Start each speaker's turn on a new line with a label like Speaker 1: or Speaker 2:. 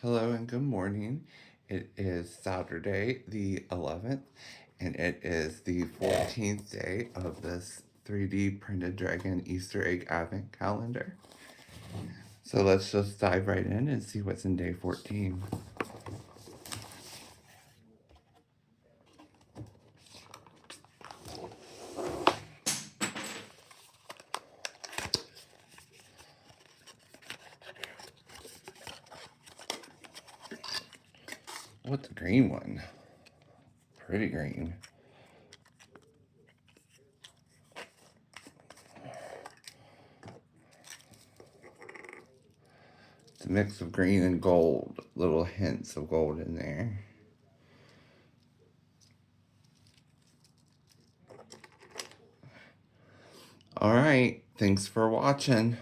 Speaker 1: Hello and good morning. It is Saturday, the 11th, and it is the 14th day of this 3D printed dragon Easter egg advent calendar. So let's just dive right in and see what's in day 14. What's the green one? Pretty green. It's a mix of green and gold, little hints of gold in there. All right, thanks for watching.